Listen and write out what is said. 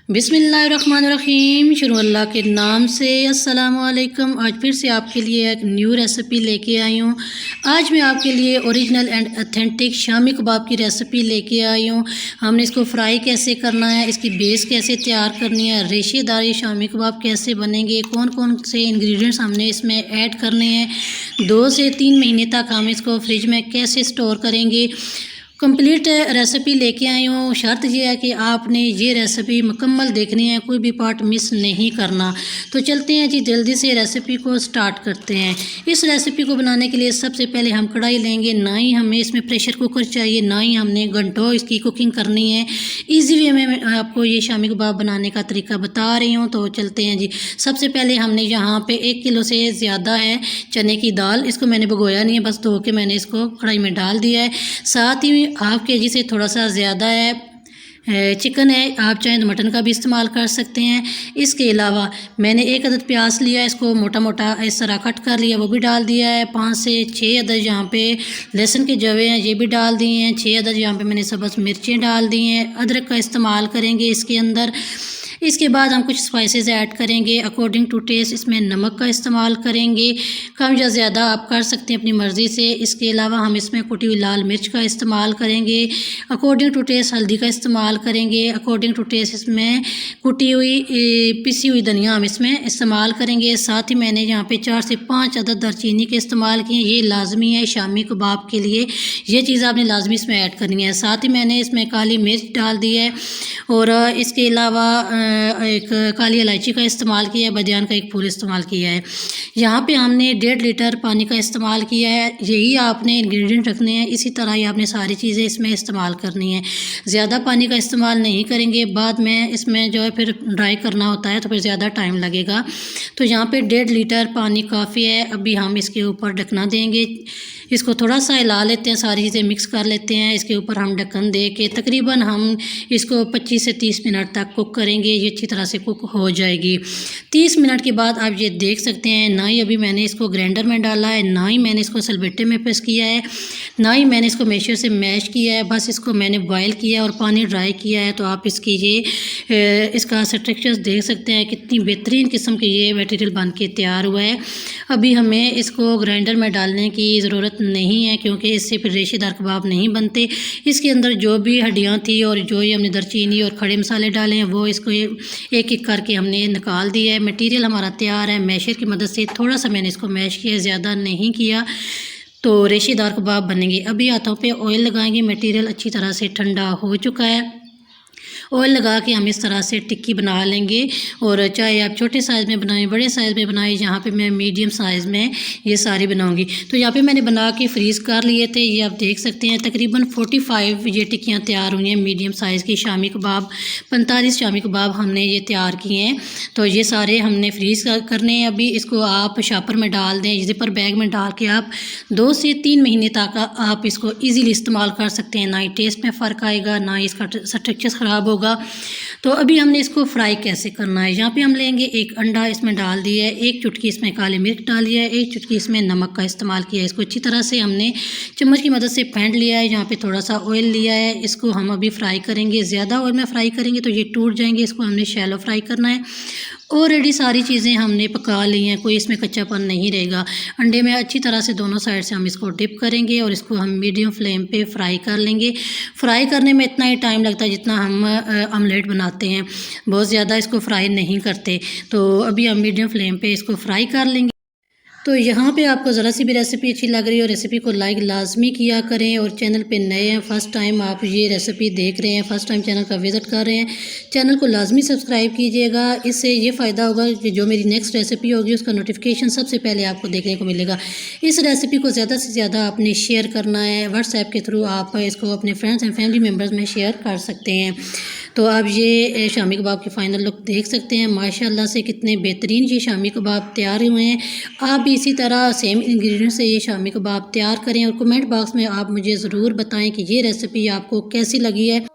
बिस्मिल्लाहिर्रहमानिर्रहीम। शुरू अल्लाह के नाम से। अस्सलामु अलैकुम। आज फिर से आपके लिए एक न्यू रेसिपी लेके आई हूँ। आज मैं आपके लिए original and authentic shami kebab की रेसिपी लेके आई हूँ। हमने इसको फ्राई कैसे करना है, इसकी बेस कैसे तैयार करनी है, रेशेदार ये शामी कबाब कैसे बनेंगे, कौन कौन से इंग्रेडिएंट्स हमने इसमें ऐड करने हैं, 2 से 3 महीने तक हम इसको फ्रिज में कैसे स्टोर करेंगे, कंप्लीट रेसिपी लेके आई हूँ। शर्त ये है कि आपने ये रेसिपी मुकम्मल देखनी है, कोई भी पार्ट मिस नहीं करना। तो चलते हैं जी, जल्दी से रेसिपी को स्टार्ट करते हैं। इस रेसिपी को बनाने के लिए सबसे पहले हम कढ़ाई लेंगे। ना ही हमें इसमें प्रेशर कुकर चाहिए, ना ही हमने घंटों इसकी कुकिंग करनी है। ईजी वे में मैं आपको ये शामी कबाब बनाने का तरीका बता रही हूँ। तो चलते हैं जी। सबसे पहले हमने यहाँ पर 1 किलो से ज़्यादा है चने की दाल। इसको मैंने भिगोया नहीं है, बस धो के मैंने इसको कढ़ाई में डाल दिया है। साथ ही हाफ के जी से थोड़ा सा ज़्यादा है चिकन है, आप चाहें तो मटन का भी इस्तेमाल कर सकते हैं। इसके अलावा मैंने 1 अदद प्याज लिया, इसको मोटा मोटा इस तरह कट कर लिया, वो भी डाल दिया है। 5 से 6 अदद यहाँ पे लहसुन के जवे हैं, ये भी डाल दिए हैं। 6 अदद यहाँ पे मैंने सब्ज़ मिर्चें डाल दी हैं। अदरक का इस्तेमाल करेंगे इसके अंदर। इसके बाद हम कुछ स्पाइसेस ऐड करेंगे अकॉर्डिंग टू टेस्ट। इसमें नमक का इस्तेमाल करेंगे, कम या ज़्यादा आप कर सकते हैं अपनी मर्ज़ी से। इसके अलावा हम इसमें कुटी हुई लाल मिर्च का इस्तेमाल करेंगे। अकॉर्डिंग टू टेस्ट हल्दी का इस्तेमाल करेंगे। अकॉर्डिंग टू टेस्ट इसमें कुटी हुई पिसी हुई धनिया हम इसमें इस्तेमाल करेंगे। साथ ही मैंने यहाँ पे 4 से 5 अदद दालचीनी के इस्तेमाल किए। ये लाजमी है शामी कबाब के लिए, ये चीज़ आपने लाजमी इसमें ऐड करनी है। साथ ही मैंने इसमें काली मिर्च डाल दी है और इसके अलावा एक काली इलायची का इस्तेमाल किया है, बदियान का एक फूल इस्तेमाल किया है। यहाँ पे हमने 1.5 लीटर पानी का इस्तेमाल किया है। यही आपने इंग्रेडिएंट रखने हैं, इसी तरह ही आपने सारी चीज़ें इसमें इस्तेमाल करनी है। ज़्यादा पानी का इस्तेमाल नहीं करेंगे, बाद में इसमें जो है फिर ड्राई करना होता है तो फिर ज़्यादा टाइम लगेगा। तो यहाँ पे 1.5 लीटर पानी काफ़ी है। अभी हम इसके ऊपर ढकना देंगे, इसको थोड़ा सा हिला लेते हैं, सारी चीज़ें मिक्स कर लेते हैं। इसके ऊपर हम ढक्कन दे के तकरीबन हम इसको 25 से 30 मिनट तक कुक करेंगे। ये अच्छी तरह से कुक हो जाएगी। 30 मिनट के बाद आप ये देख सकते हैं, ना ही अभी मैंने इसको ग्राइंडर में डाला है, ना ही मैंने इसको सलबट्टे में प्रेस किया है, ना ही मैंने इसको मैशर से मैश किया है। बस इसको मैंने बॉयल किया और पानी ड्राई किया है। तो आप इसकी ये इसका स्ट्रक्चर देख सकते हैं, कितनी बेहतरीन किस्म की ये मटेरियल बन के तैयार हुआ है। अभी हमें इसको ग्राइंडर में डालने की ज़रूरत नहीं है, क्योंकि इससे फिर रेशेदार कबाब नहीं बनते। इसके अंदर जो भी हड्डियाँ थी और जो ये हमने दालचीनी और खड़े मसाले डाले हैं वो इसको एक एक करके हमने निकाल दिया है। मटेरियल हमारा तैयार है। मैशर की मदद से थोड़ा सा मैंने इसको मैश किया, ज़्यादा नहीं किया, तो रेशेदार कबाब बनेंगे। अभी हाथों पे ऑयल लगाएंगे। मटेरियल अच्छी तरह से ठंडा हो चुका है। ऑयल लगा के हम इस तरह से टिक्की बना लेंगे। और चाहे आप छोटे साइज़ में बनाएं, बड़े साइज़ में बनाएं, यहाँ पे मैं मीडियम साइज़ में ये सारी बनाऊंगी। तो यहाँ पे मैंने बना के फ्रीज़ कर लिए थे, ये आप देख सकते हैं। तकरीबन 45 ये टिक्कियाँ तैयार हुई हैं मीडियम साइज़ की शामी कबाब। 45 शामी कबाब हमने ये तैयार किए हैं। तो ये सारे हमने फ्रीज़ करने हैं। अभी इसको आप शॉपर में डाल दें, ज़िपर बैग में डाल के आप 2 से 3 महीने तक आप इसको ईज़िली इस्तेमाल कर सकते हैं। ना ही टेस्ट में फ़र्क आएगा, ना ही इसका स्ट्रक्चर ख़राब होगा। तो अभी हमने इसको फ्राई कैसे करना है। यहाँ पे हम लेंगे 1 अंडा, इसमें डाल दिया है, 1 चुटकी इसमें काली मिर्च डाली है, 1 चुटकी इसमें नमक का इस्तेमाल किया है। इसको अच्छी तरह से हमने चम्मच की मदद से फेंट लिया है। यहाँ पे थोड़ा सा ऑयल लिया है, इसको हम अभी फ्राई करेंगे। ज़्यादा ऑयल में फ्राई करेंगे तो ये टूट जाएंगे, इसको हमने शैलो फ्राई करना है। ऑलरेडी सारी चीज़ें हमने पका ली हैं, कोई इसमें कच्चापन नहीं रहेगा। अंडे में अच्छी तरह से दोनों साइड से हम इसको डिप करेंगे और इसको हम मीडियम फ्लेम पे फ्राई कर लेंगे। फ्राई करने में इतना ही टाइम लगता है जितना हम ऑमलेट बनाते हैं, बहुत ज़्यादा इसको फ्राई नहीं करते। तो अभी हम मीडियम फ्लेम पे इसको फ्राई कर लेंगे। तो यहाँ पे आपको ज़रा सी भी रेसिपी अच्छी लग रही है, रेसिपी को लाइक लाजमी किया करें। और चैनल पे नए हैं, फर्स्ट टाइम आप ये रेसिपी देख रहे हैं, फर्स्ट टाइम चैनल का विज़िट कर रहे हैं, चैनल को लाजमी सब्सक्राइब कीजिएगा। इससे ये फ़ायदा होगा कि जो मेरी नेक्स्ट रेसिपी होगी उसका नोटिफिकेशन सबसे पहले आपको देखने को मिलेगा। इस रेसिपी को ज़्यादा से ज़्यादा आपने शेयर करना है, व्हाट्सएप के थ्रू आप इसको अपने फ्रेंड्स एंड फैमिली मेम्बर्स में शेयर कर सकते हैं। तो आप ये शामी कबाब की फ़ाइनल लुक देख सकते हैं। माशाल्लाह से कितने बेहतरीन ये शामी कबाब तैयार हुए हैं। आप भी इसी तरह सेम इंग्रेडिएंट से ये शामी कबाब तैयार करें और कमेंट बॉक्स में आप मुझे ज़रूर बताएं कि ये रेसिपी आपको कैसी लगी है।